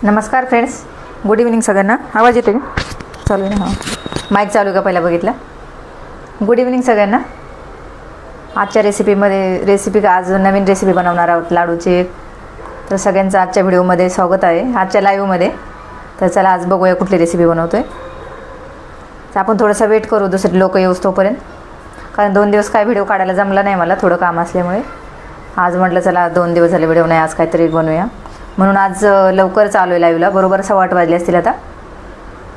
नमस्कार friends, good evening सगळ्यांना. आवाज येतो का? चालू आहे ना? हां, माईक चालू का पहिला बघितला. गुड इव्हनिंग सगळ्यांना. आजच्या रेसिपी आज नवीन रेसिपी बनवणार आहोत लाडूची. तर सगळ्यांचं आजच्या व्हिडिओमध्ये स्वागत आहे, आजच्या लाईव्हमध्ये. तर चला आज बघूया कुठली रेसिपी बनवतो आहे. तर आपण थोडंसं वेट करू दुसरे लोक येऊस तोपर्यंत, कारण 2 दिवस काय व्हिडिओ काढायला जमला नाही मला, थोडं काम असल्यामुळे. आज म्हटलं चला 2 दिवस झाले व्हिडिओ नाही, आज काहीतरी बनवूया म्हणून आज लवकर चालू आहे लाईव्हला. बरोबर 8:15 वाजले असतील आता,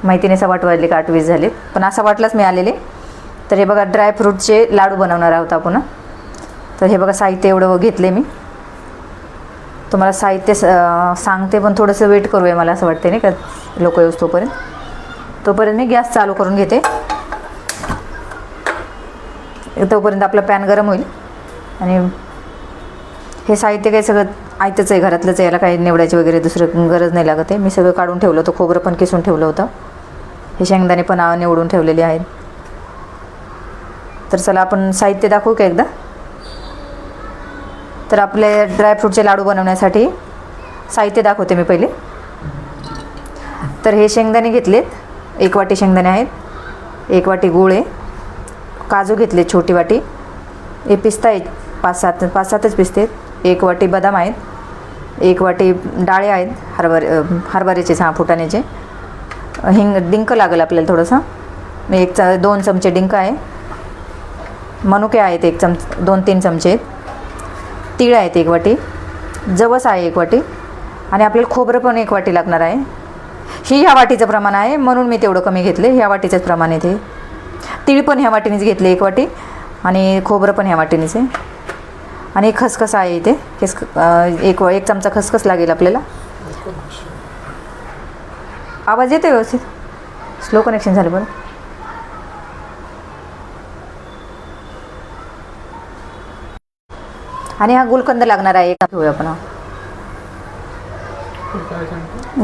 माहिती नाही 8:15 वाजले का 8:20 झाले, पण असं वाटलंच मी आलेले. तर हे बघा ड्रायफ्रूटचे लाडू बनवणार आहोत आपण. तर हे बघा साहित्य एवढं घेतले मी. तुम्हाला साहित्य सांगते, पण थोडंसं वेट करूया मला असं वाटते नाही का लोक येऊस तोपर्यंत मी गॅस चालू करून घेते. तोपर्यंत आपला पॅन गरम होईल. आणि हे साहित्य काही सगळं आयतच आहे, घरातलंच आहे, याला काही निवडायची वगैरे दुसरं गरज नाही लागत आहे. मी सगळं काढून ठेवलं होतं, खोबरं पण किसून ठेवलं होतं, हे शेंगदाणे पण निवडून ठेवलेले आहेत. तर चला आपण साहित्य दाखवू का एकदा. तर आपले ड्रायफ्रूटचे लाडू बनवण्यासाठी साहित्य दाखवते मी पहिले. तर हे शेंगदाणे घेतलेत, 1 वाटी शेंगदाणे आहेत, 1 वाटी गूळ आहे, काजू घेतले छोटी वाटी, हे पिस्ता आहेत 5-7च पिस्ते आहेत, 1 वाटी बदाम आहेत, 1 वाटी डाळे आहेत हरभऱ्याचे 6 फुटाण्याचे, डिंक लागेल आपल्याला थोडंसं, 2 चमचे डिंक आहे, मनुके आहेत 2-3 चमचे आहेत, तीळ आहेत 1 वाटी, जवस आहे 1 वाटी, आणि आपल्याला खोबरं पण 1 वाटी लागणार आहे. ह्या वाटीचं प्रमाण आहे म्हणून मी तेवढं कमी घेतले, ह्या वाटीचंच प्रमाण आहे ते. तीळ पण ह्या वाटीनेच घेतले 1 वाटी, आणि खोबरं पण ह्या वाटीनेच आहे. आणि खसखस आहे इथे, एक चमचा खसखस लागेल आपल्याला. आवाज येतो व्यवस्थित? स्लो कनेक्शन झालं बरं. आणि हा गुलकंद लागणार आहे, एक घेऊया आपण.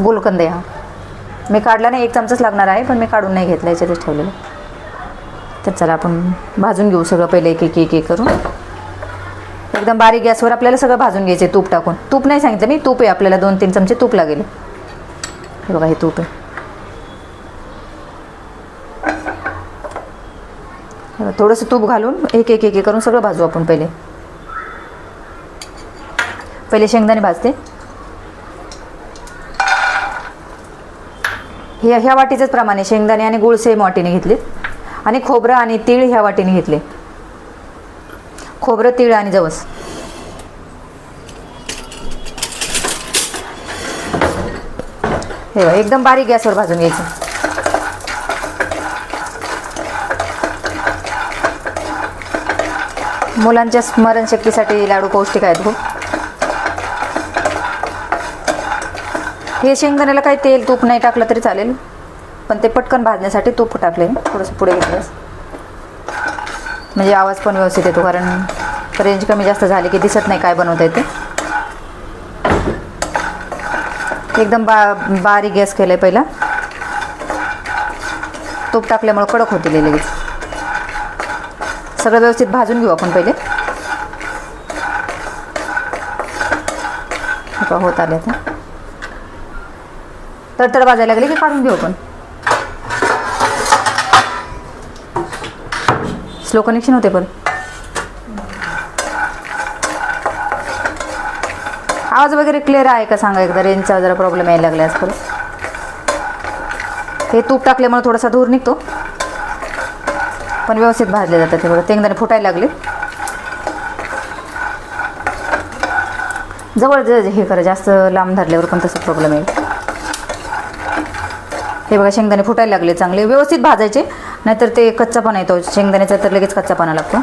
गुलकंद हा मी काढला नाही, 1 चमचाच लागणार आहे, पण मी काढून नाही घेतला, याच्यातच ठेवलेलं. तर चला आपण भाजून घेऊ सगळं पहिले, एक करून. एकदम बारीक गॅसवर आपल्याला सगळं भाजून घ्यायचे, तूप टाकून. तूप नाही सांगितलं मी, तूप आहे आपल्याला, 2-3 चमचे तूप लागेल. हे बघा हे तूप आहे. थोडंसं तूप घालून एक करून सगळं भाजू आपण. पहिले शेंगदाणे भाजते. ह्या वाटीचंच प्रमाण आहे, शेंगदाणे आणि गूळ सेम वाटीने घेतले, आणि खोबरं आणि तीळ ह्या वाटीने घेतले, खोबरं तीळ आणि जवस. हे एकदम बारीक गॅसवर भाजून घ्यायचं. मुलांच्या स्मरणशक्तीसाठी लाडू पौष्टिक आहेत खूप. हे शेंगदाण्याला काही तेल तूप नाही टाकलं तरी चालेल, पण ते पटकन भाजण्यासाठी तूप टाकले. थोडंसं पुढे घेतलं म्हणजे आवाज पण व्यवस्थित येतो, कारण रेंज कमी जास्त झाली की दिसत नाही काय बनवता येते. एकदम बारीक गॅस केला आहे पहिला. तूप टाकल्यामुळे कडक होतील लगेच. सगळं व्यवस्थित भाजून घेऊ आपण पहिले. होत आले आता, तडतड भाजायला लागले की काढून घेऊ आपण. स्लो कनेक्शन होते पण. आवाज वगैरे क्लिअर आहे का सांगा एकदा, रेंजचा जरा प्रॉब्लेम यायला लागला आज परत. हे तूप टाकल्यामुळे थोडासा धूर निघतो, पण व्यवस्थित भाजले जातात. ते बघा शेंगदाणे फुटायला लागले. जवळ हे करा, जास्त लांब धरल्यावर पण तसा प्रॉब्लेम येईल. हे बघा शेंगदाणे फुटायला लागले चांगले, व्यवस्थित भाजायचे, नाहीतर ते कच्चापणा येतो शेंगदाण्याचा, तर लगेच कच्चापणा लागतो.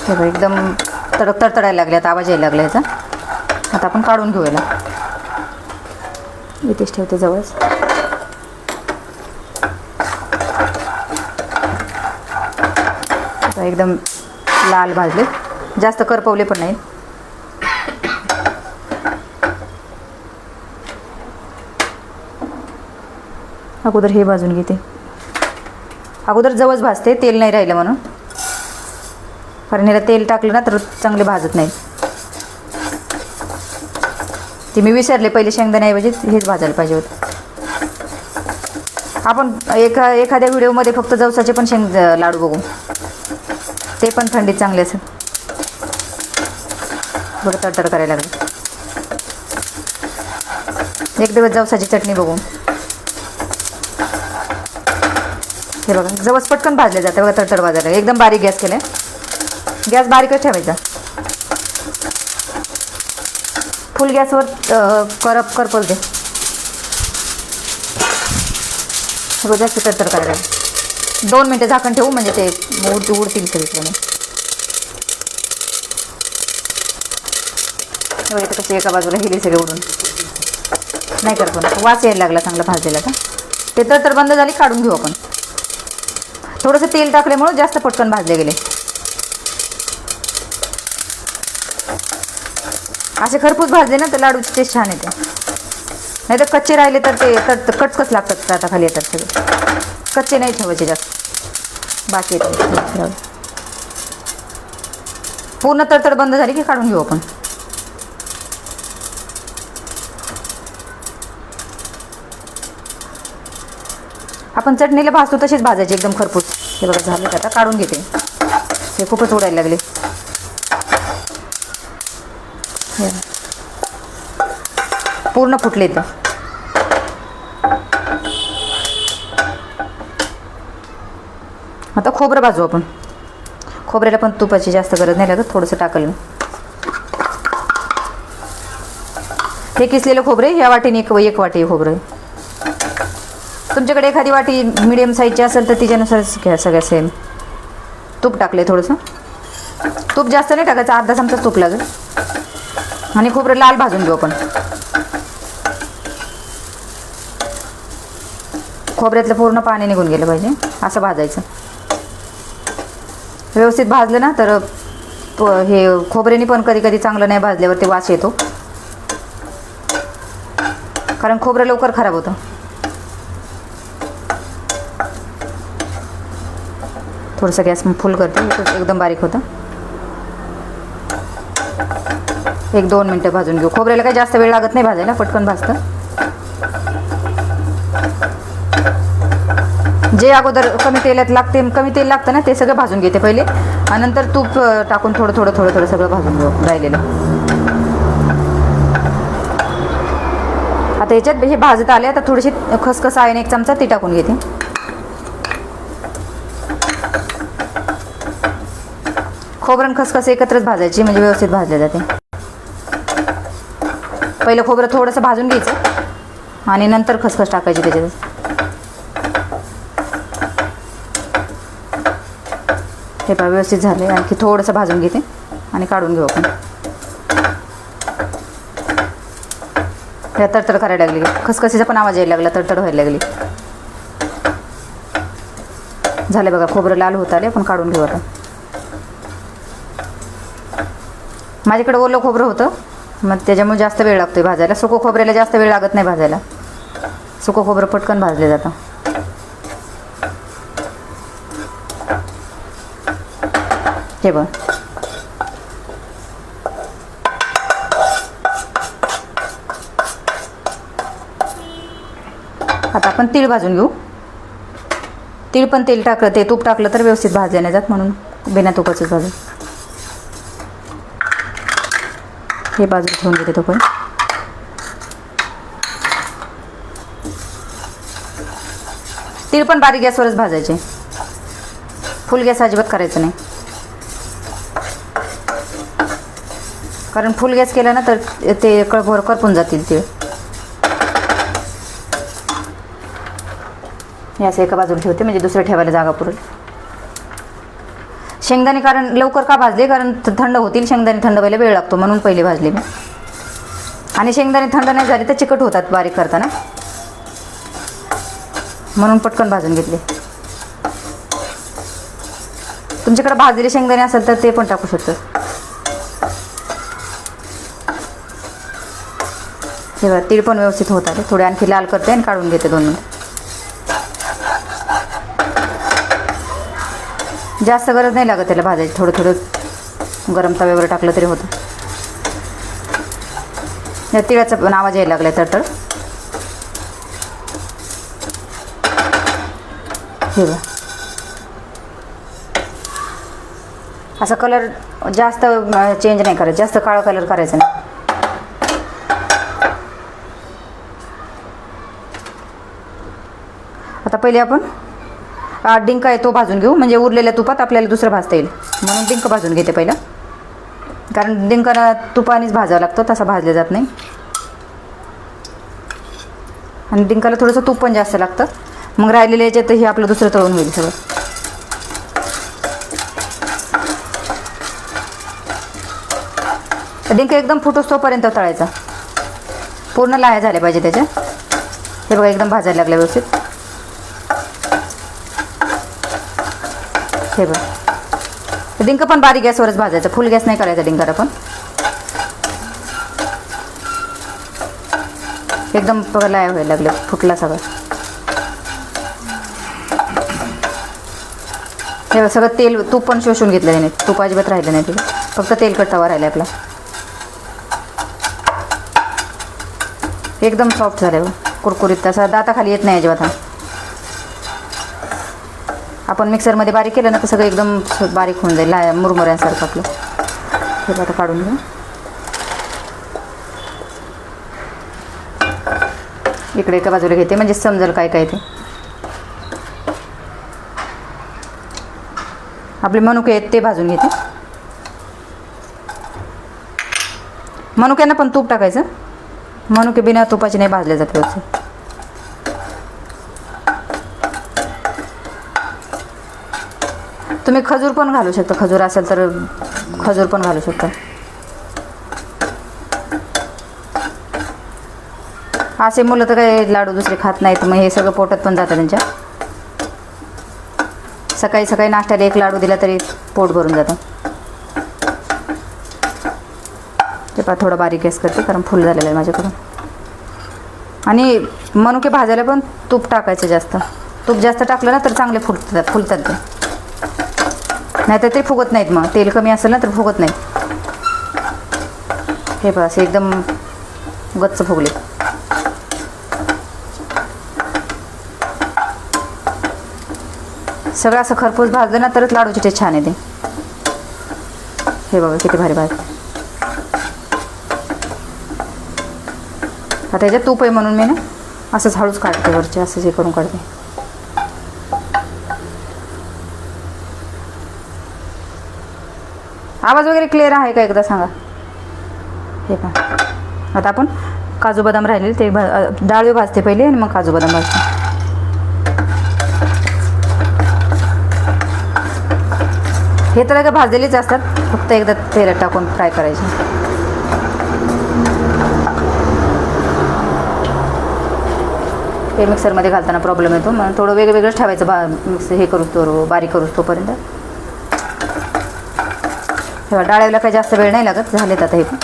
हे बघा एकदम तडतडायला लागले, आता आवाज यायला लागला याचा. आता आपण काढून घेऊया. इथेच ठेवते जवळच. एकदम लाल भाजले, जास्त करपवले पण नाहीत. अगोदर हे भाजून घेते, अगोदर जवस भाजते, तेल नाही राहिलं म्हणून. कारण ह्याला तेल टाकलं ना तर चांगले भाजत नाही. ते मी विसरले, पहिले शेंगदाण्याऐवजी हेच भाजायला पाहिजे होतं. आपण एखाद्या व्हिडिओमध्ये फक्त जवसाचे पण लाडू बघू, ते पण थंडीत चांगले असेल. बघा तडतड करायला लागले. एक दिवस जवसाची चटणी बघू. हे बघा जवस पटकन भाजले जाते. बघा तडतड भाजायला एकदम बारीक गॅस केलाय. गॅस बारीकच ठेवायचा. फुल गॅसवर करपल दे. जास्त तडतड करायला 2 मिनटं झाकण ठेवू, म्हणजे ते उडतील सगळीकडे. इथं कसे एका बाजूला हिली सगळे उडून नाही करतो. वास यायला लागला चांगला भाजलेला. का ते तडतड बंद झाली, काढून घेऊ आपण. थोडंसं तेल टाकल्यामुळं जास्त पटकन भाजले गेले. असे खरपूस भाजले ना तर लाडूची टेस्ट छान येते. नाही तर कच्चे राहिले तर ते कचकच लागतात. आता खाली येतात सगळे. कच्चे नाही ठेवायचे जास्त, बाकी येते. पूर्ण तडतड बंद झाली की काढून घेऊ आपण. आपण चटणीला भाजतो तशीच भाजायची एकदम खरपूस. हे बघा झाले. आता काढून घेते. हे खूपच उडायला लागले. पूर्ण फुटले तर. आता खोबरं भाजू आपण. खोबऱ्याला पण तुपाची जास्त गरज नाही लागत, थोडंसं टाकलं. हे किसलेलं खोबरे ह्या वाटीने एक वाटी खोबरं. तुमच्याकडे एखादी वाटी मिडियम साईजची असेल तर तिच्यानुसारच घ्या. सगळ्या सेम. तूप टाकले थोडंसं. तूप जास्त नाही टाकायचं, अर्धा चमचा तूप लागेल. आणि खोबरं लाल भाजून घेऊ आपण. खोबऱ्यातलं पूर्ण पाणी निघून गेलं पाहिजे, असं भाजायचं. व्यवस्थित भाजलं ना तर हे खोबऱ्याने पण कधी कधी चांगलं नाही भाजल्यावर ते वास येतो, कारण खोबरं लवकर खराब होतं. थोडंसं गॅस फुल करते, एकदम बारीक होतं. 1-2 मिनटं भाजून घेऊ. खोबऱ्याला काही जास्त वेळ लागत नाही भाजायला, पटकन भाजतं. जे अगोदर कमी तेल लागतं ना ते सगळं भाजून घेते पहिले, आणि नंतर तूप टाकून थोडं थोडं सगळं भाजून घेऊ राहिलेलं. आता याच्यात हे भाजत आले. आता थोडीशी खसखस आहे ना 1 चमचा, ती टाकून घेते. खोबरं खसखस एकत्रच भाजायची, म्हणजे व्यवस्थित भाजले जाते. पहिलं खोबरं थोडंसं भाजून घ्यायचं आणि नंतर खसखस टाकायची त्याच्यात. हे पहा व्यवस्थित झाले. आणखी थोडंसं भाजून घेते आणि काढून घेऊ आपण. हे तडतड करायला लागली. खसखसीचा पण आवाज यायला लागला, तडतड व्हायला लागली. झाले बघा, खोबरं लाल होत आले. आपण काढून घेऊ आता. माझ्याकडे ओलं खोबरं होतं, मग त्याच्यामुळे जास्त वेळ लागतोय भाजायला. सुकं खोबऱ्याला जास्त वेळ लागत नाही भाजायला. सुकं खोबरं पटकन भाजले जातं. हे बघ, आता आपण तीळ भाजून घेऊ. तीळ पण तूप टाकलं तर व्यवस्थित भाजले नाही जात, म्हणून बिना तुपाचंच भाजू. हे बाजूला ठेवून घेते. तो पण तीळ पण बारीक गॅसवरच भाजायचे, फुल गॅस अजिबात करायचं नाही. कारण फुल गॅस केला ना तर ते करपून जातील तीळ. हे असं एका बाजूला ठेवते, म्हणजे दुसरं ठेवायला जागा पुरेल. शेंगदाणे कारण लवकर का भाजले, कारण थंड होतील. शेंगदाणे थंड व्हायला वेळ लागतो, म्हणून पहिले भाजले मी. आणि शेंगदाणे थंड नाही झाले तर चिकट होतात बारीक करताना, म्हणून पटकन भाजून घेतले. तुमच्याकडे भाजलेले शेंगदाणे असेल तर ते पण टाकू शकतात. हे बघा, तीळ पण व्यवस्थित होत आले. थोडे आणखी लाल करते आणि काढून घेते 2 मिनिट. जास्त गरज नाही लागत त्याला भाजायची, थोडं गरम तव्यावर टाकलं तरी होतं. या तिळाचा पण आवाज यायला लागला तडतड. हे बघा असा कलर जास्त चेंज नाही करायचं, जास्त काळा कलर करायचा नाही. आता पहिले आपण डिंक आहे तो भाजून घेऊ, म्हणजे उरलेल्या तुपात आपल्याला दुसरं भाजता येईल म्हणून डिंक भाजून घेते पहिलं. कारण डिंकाला तुपानेच भाजावं लागतं, तसा भाजलं जात नाही. आणि डिंकाला थोडंसं तूप पण जास्त लागतं. मग राहिलेले याच्यात हे आपलं दुसरं तळून होईल सगळं. डिंक एकदम फुटूस तोपर्यंत तळायचा, पूर्ण लाह्या झाल्या पाहिजे त्याच्या. हे बघा एकदम भाजायला लागलं व्यवस्थित. हे बघा डिंक पण बारीक गॅसवरच भाजायचं, फुल गॅस नाही करायचा डिंकाला पण. एकदम लाह्या व्हायला लागले, फुटला सगळं. हे बघा सगळं तेल तूप पण शोषून घेतलं नाही, तूप अजिबात राहिलं नाही तिला, फक्त तेलकट तवा राहिला आपला. एकदम सॉफ्ट झालं कुरकुरीत, तसा दाताखाली येत नाही अजिबात. आपण मिक्सरमध्ये बारीक केलं ना तर सगळं एकदम बारीक होऊन जाईल, मुरमुऱ्यांसारखं आपलं. हे आता काढून घेऊ. इकडे एका बाजूला घेते म्हणजे समजेल काय काय ते. आपले मनुके आहेत ते भाजून घेते. मनुक्यांना पण तूप टाकायचं, मनुके बिना तुपाचे नाही भाजले जात व्यवस्थित. तुम्ही खजूर पण घालू शकता, खजूर असेल तर खजूर पण घालू शकता. असे मुलं तर काही लाडू दुसरे खात नाहीत, मग हे सगळं पोटात पण जातं त्यांच्या. सकाळी सकाळी नाश्त्याला एक लाडू दिला तरी पोट भरून जातं. ते पहा थोडं बारीक गॅस करते कारण फुल झालेलं आहे माझ्याकडून. आणि मनुके भाजायला पण तूप टाकायचं जास्त. तूप जास्त टाकलं ना तर चांगले फुलतात ते, नाहीतर ते फुगत नाहीत. मग तेल कमी असेल ना तर फुगत नाहीत. हे बस एकदम गच्च फुगले. सगळं असं खरपूस भाजलं ना तरच लाडूची टेस्ट छान येते. हे बघा किती भारी भाजते. आता याच्यात तूप आहे म्हणून मी ना असंच हळूच काढते, वरचे असंच हे करून काढते. आवाज वगैरे क्लिअर आहे का एकदा सांगा. हे पहा आता आपण काजू बदाम राहिले ते डाळ भाजते पहिले आणि मग काजू बदाम भाजते. हे तर काय भाजलेलेच असतात, फक्त एकदा तेलात टाकून फ्राय करायचे. हे मिक्सरमध्ये घालताना प्रॉब्लेम येतो म्हणून थोडं वेगवेगळंच ठेवायचं. हे करूच तो बारीक करूच तोपर्यंत. तेव्हा डाळीला काही जास्त वेळ नाही लागत, झालेत आता हे पण.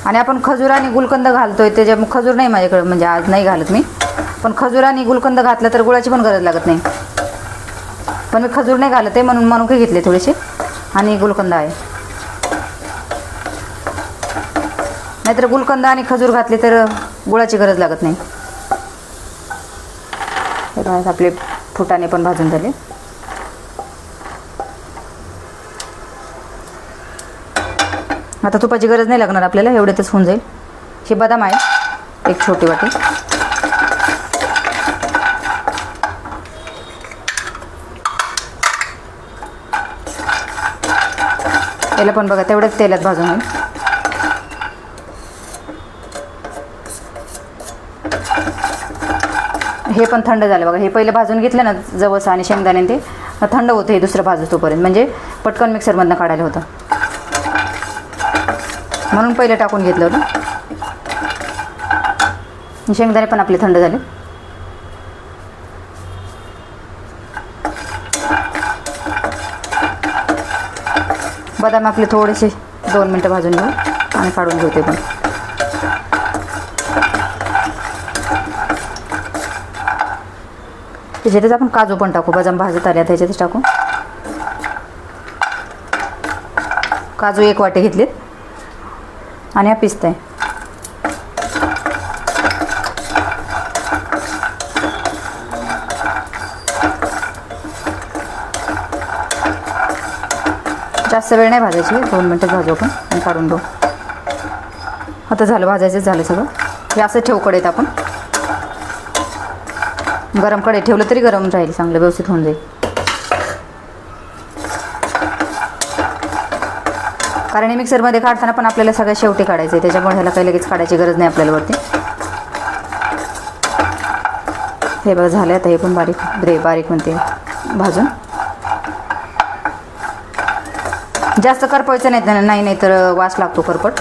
आणि आपण खजूर आणि गुलकंद घालतोय, त्याच्या खजूर नाही माझ्याकडे, म्हणजे आज नाही घालत मी. पण खजूर आणि गुलकंद घातलं तर गुळाची पण गरज लागत नाही. पण मी खजूर नाही घालत आहे म्हणून मनुके घेतले थोडेसे आणि गुलकंद आहे. नाहीतर गुलकंद आणि खजूर घातले तर गुळाची गरज लागत नाही. आपले फुटाणे पण भाजून झाले. आता तुपाची गरज नाही लागणार आपल्याला, एवढ्यातच होऊन जाईल. हे बदाम आहे एक छोटी वाटी. याला पण बघा तेवढ्याच तेलात भाजून होईल. हे पण थंड झालं बघा. हे पहिले भाजून घेतलं ना जवस आणि शेंगदाणे, ते थंड होतं हे दुसरं भाजू तोपर्यंत, म्हणजे पटकन मिक्सरमधनं काढायला होतं म्हणून पहिले टाकून घेतलं होतं. शेंगदाणे पण आपले थंड झाले. बदाम आपले थोडेसे 2 मिनटं भाजून घेऊ आणि काढून घेऊ ते पण. त्याच्यातच आपण काजू पण टाकू, बदाम भाजत आल्या त्याच्यातच टाकू. काजू 1 वाटी घेतलेत आणि हा पिस्ता आहे. जास्त वेळ नाही भाजायची, 2 मिनटं भाजू आपण आणि काढून घेऊ. आता झालं भाजायचं, झालं सगळं. हे असं ठेवू कढईत आपण. गरम कढईत ठेवलं तरी गरम राहील, चांगलं व्यवस्थित होऊन जाईल. कारण हे मिक्सरमध्ये काढताना पण आपल्याला सगळ्या शेवटी काढायचं आहे, त्याच्यामुळे ह्याला काही लगेच काढायची गरज नाही आपल्याला वरती. हे बघा झालं. आता हे पण बारीक म्हणते भाजून. जास्त करपवायचं नाही तर वास लागतो करपट.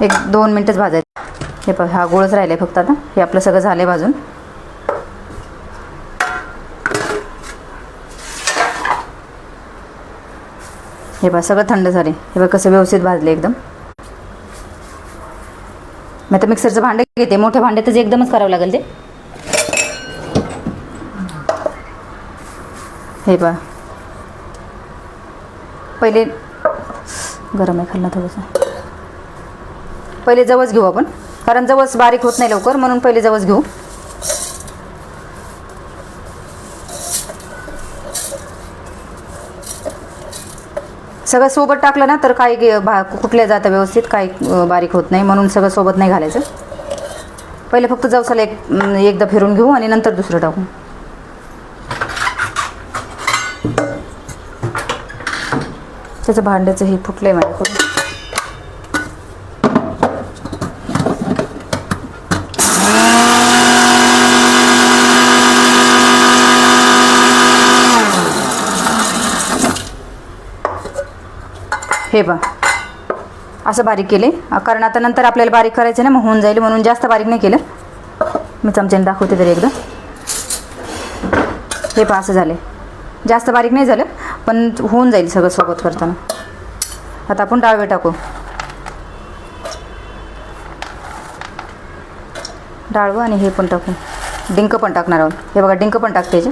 1-2 मिनटच भाजायचं. हे बघा हा गोळच राहिला आहे फक्त. आता हे आपलं सगळं झालं आहे भाजून. हे बघा सगळं थंड झाले. हे बघा कसं व्यवस्थित भाजले एकदम. मी आता मिक्सरचं भांडं घेते, मोठ्या भांड्यातच एकदमच करावं लागेल ते. हे बघा पहिले गरम आहे खाल्ला थोडंसं. पहिले जवस घेऊ आपण, कारण जवस बारीक होत नाही लवकर, म्हणून पहिले जवस घेऊ. सगळं सोबत टाकलं ना तर काही कुठल्या जातं व्यवस्थित, काही बारीक होत नाही, म्हणून सगळं सोबत नाही घालायचं. पहिले फक्त जवसाला एकदा फिरून घेऊ आणि नंतर दुसरं टाकू. त्याचं भांड्याचं हे फुटलं आहे माझ्याकडून. हे बघ असं बारीक केले, कारण आता नंतर आपल्याला बारीक करायचं ना, मग होऊन जाईल, म्हणून जास्त बारीक नाही केलं. मी चमच्याने दाखवते तरी एकदा. हे पहा असं झाले. जास्त बारीक नाही झालं, पण होऊन जाईल सगळं सोबत करताना. आता आपण डाळवे टाकू. डाळवं आणि हे पण टाकू. डिंक पण टाकणार आहोत. हे बघा डिंक पण टाकते याचे.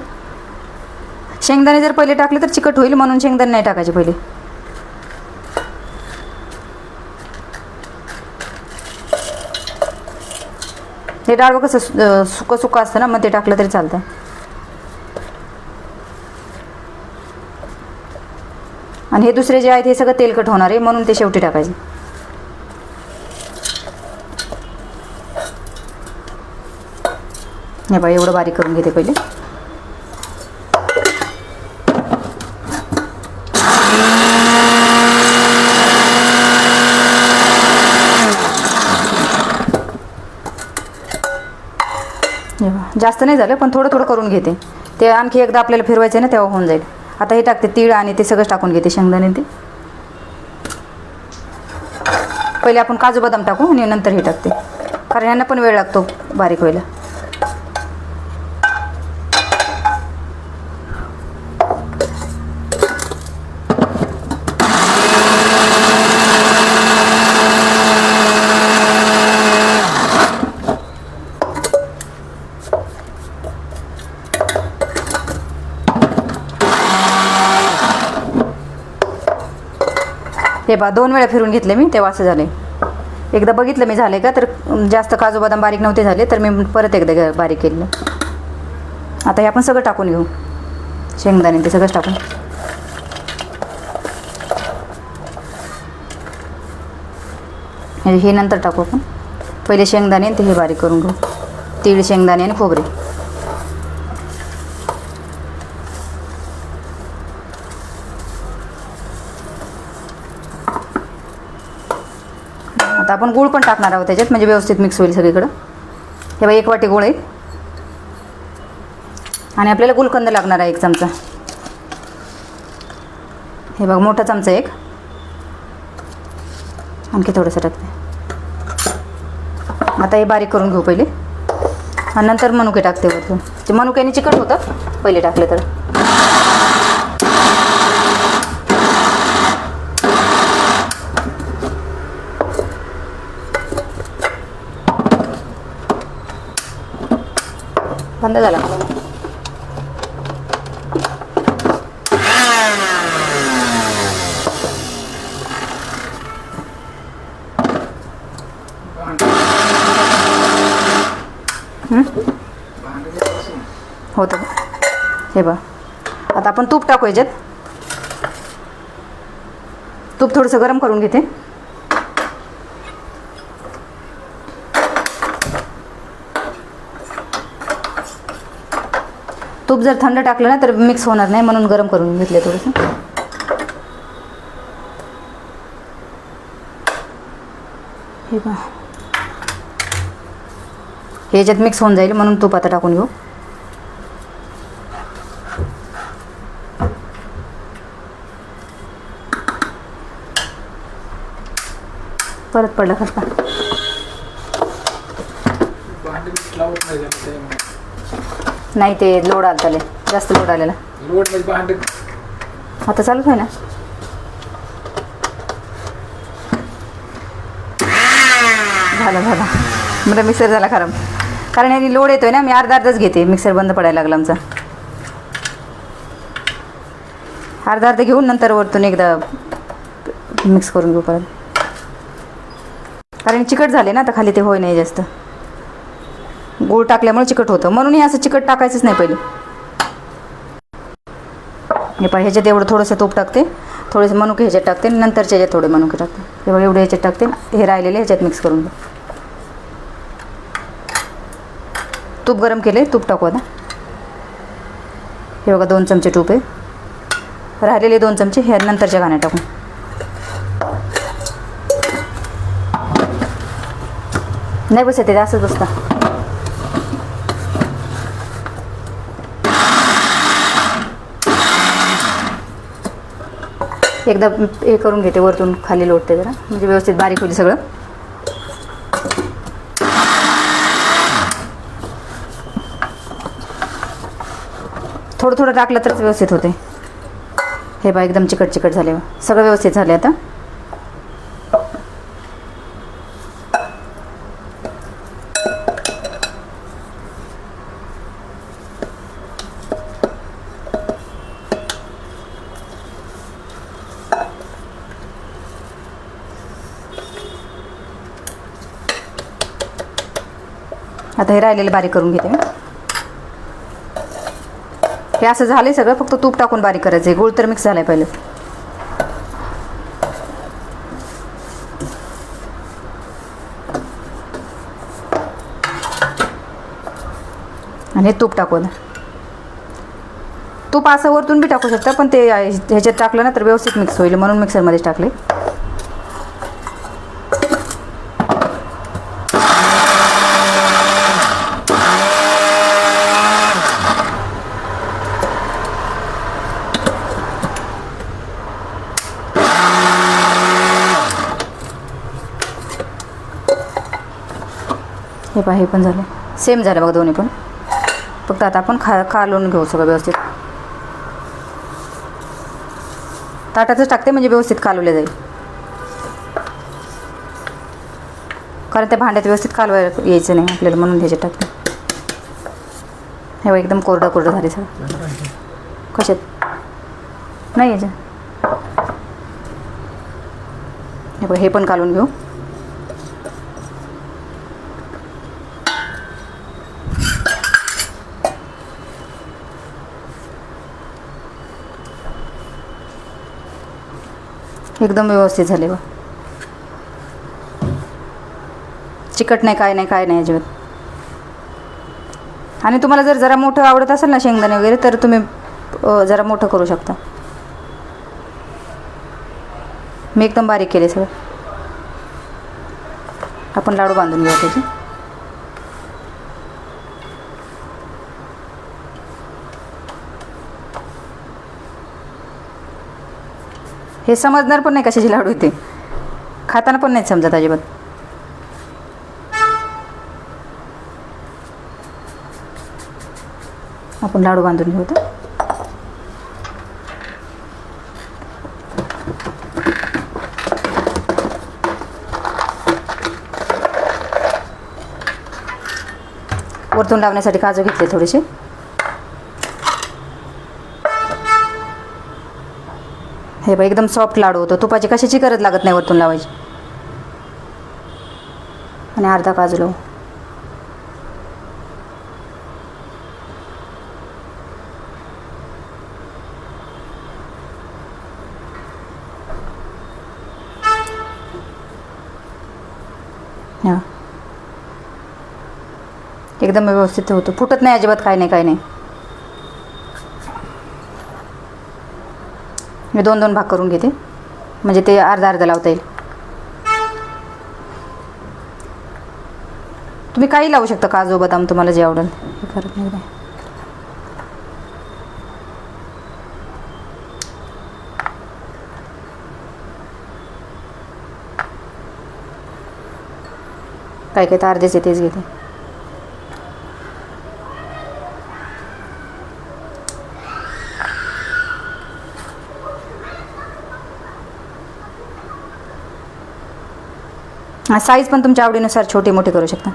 शेंगदाणे जर पहिले टाकले तर चिकट होईल, म्हणून शेंगदाणे नाही टाकायचे पहिले. हे डाळवं कसं सुकं असतं ना, मग ते टाकलं तरी चालतं. आणि हे दुसरे जे आहेत हे सगळं तेलकट होणार आहे, म्हणून ते शेवटी टाकायचे. हे बघा एवढं बारीक करून घेते पहिले. जास्त नाही झालं, पण थोडं थोडं करून घेते. ते आणखी एकदा आपल्याला फिरवायचं आहे ना, तेव्हा होऊन जाईल. आता हे टाकते तीळ आणि ते सगळं टाकून घेते, शेंगदाणे ते. पहिले आपण काजू बदाम टाकू आणि नंतर हे टाकते, कारण यांना पण वेळ लागतो बारीक व्हायला. हे बा 2 वेळा फिरून घेतले मी, तेव्हा असं झाले. एकदा बघितलं मी झाले का, तर जास्त काजू बदाम बारीक नव्हते झाले, तर मी परत एकदा बारीक केलं. आता हे आपण सगळं टाकून घेऊ, शेंगदाणे ते सगळंच टाकून. हे नंतर टाकू आपण. पहिले शेंगदाणे ते हे बारीक करून घेऊ. तीळ, शेंगदाणे आणि खोबरे. आता आपण गूळ पण टाकणार आहोत त्याच्यात, म्हणजे व्यवस्थित मिक्स होईल सगळीकडं. हे बघा 1 वाटी गूळ आहे आणि आपल्याला गुलकंद लागणार आहे 1 चमचा. हे बघा मोठा चमचा 1. आणखी थोडंसं टाकते. आता हे बारीक करून घेऊ पहिले आणि नंतर मनुके टाकते वरतून. ते मनुक्याने चिकट होतं पहिले टाकले तर. बंद झाला. होतं हे बघ. आता आपण तूप टाकू याच्यात. तूप थोडंसं गरम करून घेते. तूप जर थंड टाकलं ना तर मिक्स होणार नाही, म्हणून गरम करून घेतले थोडंसं. हे बघ हे याच्यात मिक्स होऊन जाईल, म्हणून तूप आता टाकून घेऊ. परत पडला खरं. नाही ते लोड आलं त्याला, जास्त लोड आलेला. आता चालूच आहे ना. झालं मला मिक्सर झाला खराब, कारण याने लोड येतोय ना. मी अर्धाच घेते, मिक्सर बंद पडायला लागला आमचा. अर्धा घेऊन नंतर वरतून एकदा मिक्स करून घेऊ परत, कारण चिकट झाले ना आता खाली, ते होय नाही जास्त. गूळ टाकल्यामुळे चिकट होतं, म्हणून हे असं चिकट टाकायचंच नाही पहिले. हे पहा ह्याच्यात एवढं थोडंसं तूप टाकते, थोडेसे मनुके ह्याच्यात टाकते, नंतरच्या ह्याच्यात थोडे मनुके टाकते. तेव्हा एवढे ह्याच्यात टाकते, हे राहिलेले ह्याच्यात मिक्स करून घे. तूप गरम केले, तूप टाकू आता. हे बघा 2 चमचे तूप आहे, राहिलेले 2 चमचे ह्या नंतरच्या घाण्यात टाकून. नाही बसत ते असंच बसता. एकदा हे करून घेते, वरतून खाली लोटते जरा, म्हणजे व्यवस्थित बारीक होईल सगळं. थोडं थोडं टाकलं तरच व्यवस्थित होते. हे बा एकदम चिकट चिकट झाले, सगळं व्यवस्थित झाले. आता आता हे राहिलेलं बारीक करून घेते मी. हे असं झालंय सगळं, फक्त तूप टाकून बारीक करायचं आहे. गूळ तर मिक्स झालाय पहिले. आणि हे तूप टाकू. तूप असं वरतून बी टाकू शकता, पण ते ह्याच्यात टाकलं ना तर व्यवस्थित मिक्स होईल, म्हणून मिक्सरमध्येच टाकले. हे पहा हे पण झालं, सेम झालं बघा दोन्ही पण. फक्त आता आपण कालवून घेऊ सगळं व्यवस्थित. ताटातच टाकते म्हणजे व्यवस्थित कालवले जाईल, कारण त्या भांड्यात व्यवस्थित कालवायला यायचं नाही आपल्याला, म्हणून ह्याच्यात टाकते. हे बघा एकदम कोरडं कोरडं झाले सगळं. कशात नाही याच्या. हे बघा हे पण कालवून घेऊ. एकदम व्यवस्थित झाले बघ, चिकट नाही, काय नाही अजिबात. आणि तुम्हाला जर जरा मोठं आवडत असेल ना शेंगदाणे वगैरे, तर तुम्ही जरा मोठं करू शकता. मी एकदम बारीक केले सगळं. आपण लाडू बांधून घेऊ त्याचे. हे समजणार पण नाही कशाचे लाडू येते, खाताना पण नाही समजत अजिबात. आपण लाडू बांधून घेऊ. वरतून लावण्यासाठी काजू घेतले थोडेसे. हे बघ एकदम सॉफ्ट लाडू होतो. तुपाची कशाची गरज लागत नाही वरतून लावायची. आणि अर्धा काजू लावू. हां एकदम व्यवस्थित होतो. फुटत नाही अजिबात. काय नाही काय नाही. मी 2-2 भाग करून घेते म्हणजे ते अर्धा अर्धा लावता येईल. तुम्ही काही लावू शकता. काजू बदाम तुम्हाला जे आवडेल. हे करत नाही. काय काय तर अर्धेच तेच घेते. साईज पण तुमच्या आवडीनुसार छोटी मोठी करू शकता.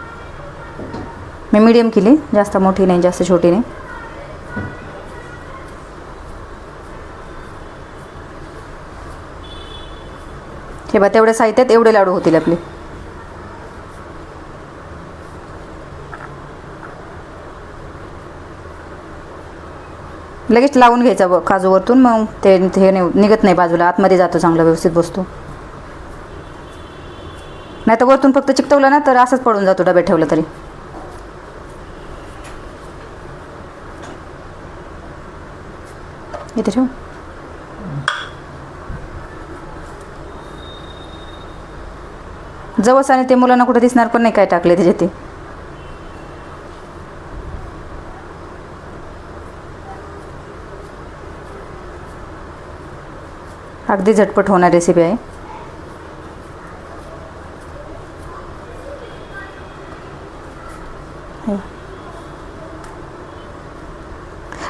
मी मीडियम केली. जास्त मोठी नाही जास्त छोटी नाही. हे बघा तेवढ्या साहित्यात एवढे लाडू होतील आपले. लगेच लावून घ्यायचा काजू वरतून. मग ते हे निघत नाही बाजूला. आतमध्ये जातो चांगला व्यवस्थित बसतो. नाही तर वरतून फक्त चिकटवलं ना तर असंच पडून जातो डब्यात ठेवलं तरी. इथे ठेव. जवस आणि ते मुलांना कुठं दिसणार पण नाही काय टाकले त्याच्यात ते. अगदी झटपट होणारी रेसिपी आहे.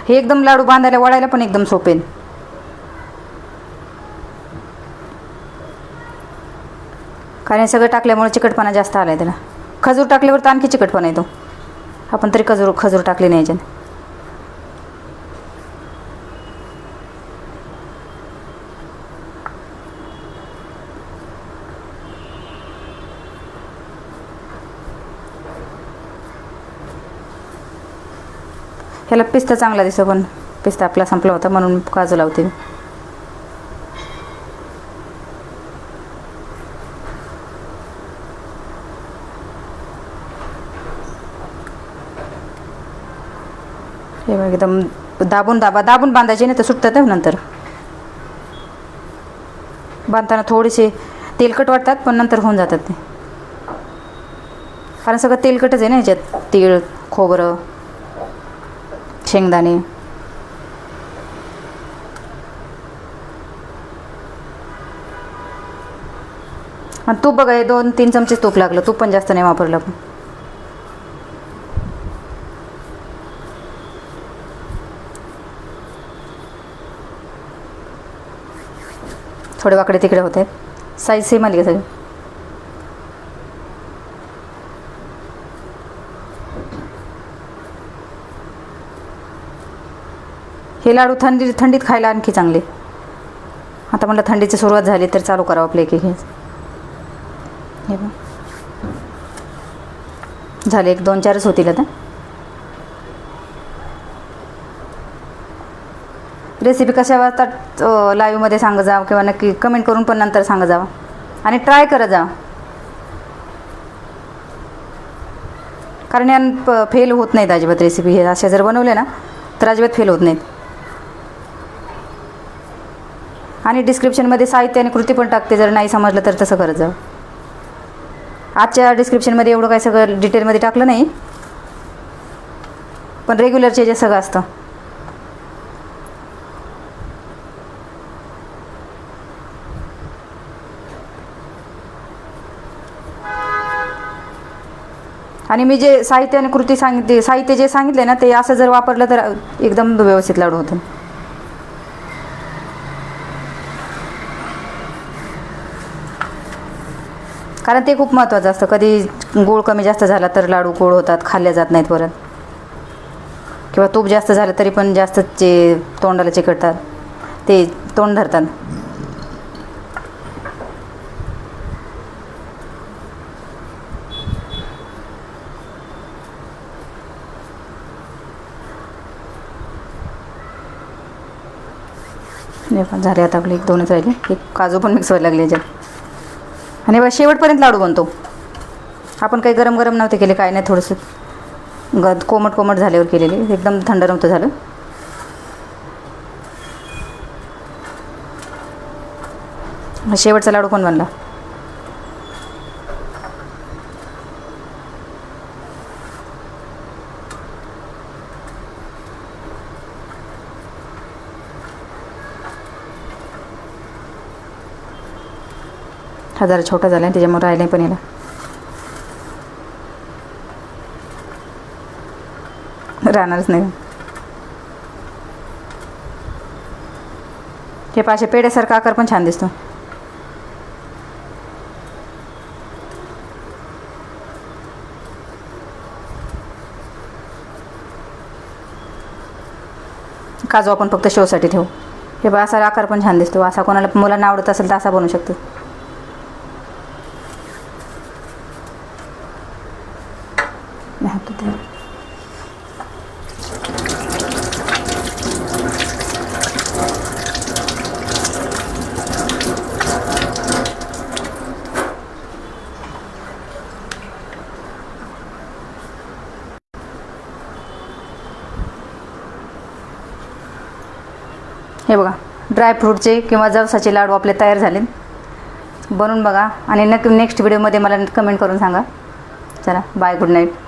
हे एकदम लाडू बांधायला वळायला पण एकदम सोपे. कारण सगळं टाकल्यामुळे चिकटपणा जास्त आला आहे त्याला. खजूर टाकल्यावर तर आणखी चिकटपणा येतो. आपण तरी खजूर टाकले नाही याच्यात. ह्याला पिस्ता चांगला दिसतो पण पिस्ता आपला संपला होता म्हणून काजू लावते. हे बघ एकदम दाबून बांधायचे नाही तर सुटतात नंतर. बांधताना थोडेसे तेलकट वाटतात पण नंतर होऊन जातात ते. कारण सगळं तेलकटच आहे ना ह्याच्यात. तीळ, खोबरं, शेंगदाणे. आणि तूप बघा 2-3 चमचे तूप लागलं. तूप पण जास्त नाही वापरलं आपण. थोडे वाकडे तिकडे होते. साईज सेम आली का सगळी. हे लाडू थंडीत खायला आणखी चांगले. आता मला थंडीची सुरुवात झाली तर चालू करावं आपले एक हे झाले. 1-2-4च होतील आता. रेसिपी कशा वाटतात लाईव्हमध्ये सांगत जा किंवा नक्की कमेंट करून पण नंतर सांगत जावा. आणि ट्राय करत जा. कारण या फेल होत नाहीत अजिबात रेसिपी. हे अशा जर बनवले ना तर अजिबात फेल होत नाहीत. आणि डिस्क्रिप्शनमध्ये साहित्य आणि कृती पण टाकते. जर नाही समजलं तर तसं करत जा. आजच्या डिस्क्रिप्शनमध्ये एवढं काय सगळं डिटेलमध्ये टाकलं नाही पण रेग्युलरचे जे सगळं असतं. आणि मी जे साहित्य आणि कृती सांगितले, साहित्य जे सांगितले ना ते असं जर वापरलं तर एकदम व्यवस्थित लाडू होतं. कारण ते खूप महत्त्वाचं असतं. कधी गोड कमी जास्त झाला तर लाडू गोड होतात, खाल्ले जात नाहीत परत. किंवा तूप जास्त झालं तरी पण जास्त जे तोंडाला चिकटतात, ते तोंड धरतात. झाले आता आपले 1-2च राहिले. एक काजू पण मिक्स व्हायला लागले याच्यात. आणि बघा शेवटपर्यंत लाडू बनतो. आपण काही गरम गरम नव्हते केले, काय नाही, थोडंसं कोमट कोमट झाल्यावर केलेले, एकदम थंड नव्हतं झालं. शेवटचा लाडू पण बनला. हा जरा छोटा झाला आहे त्याच्यामुळे राहिला पण याला. राहणारच नाही. हे पाशे पेड्यासारखा आकार पण छान दिसतो. काजू आपण फक्त शोसाठी ठेवू. हे बघा असा आकार पण छान दिसतो. असा कोणाला मुलांना आवडत असेल तर असा बनवू शकतो. हे बघा ड्रायफ्रूटचे किंवा जवसाचे लाडू आपले तयार झाले. बनवून बघा आणि नेक्स्ट व्हिडिओमध्ये मला कमेंट करून सांगा. चला बाय, गुड नाईट.